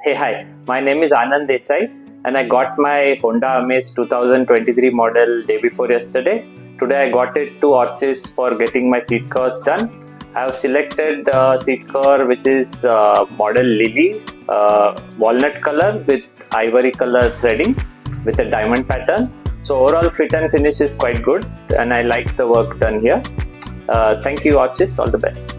Hey, hi. My name is Anand Desai and I got my Honda Amaze 2023 model day before yesterday. Today I got it to Orchis for getting my seat covers done. I have selected seat cover which is model Lily, walnut color with ivory color threading with a diamond pattern. So overall fit and finish is quite good and I like the work done here. Thank you Orchis, all the best.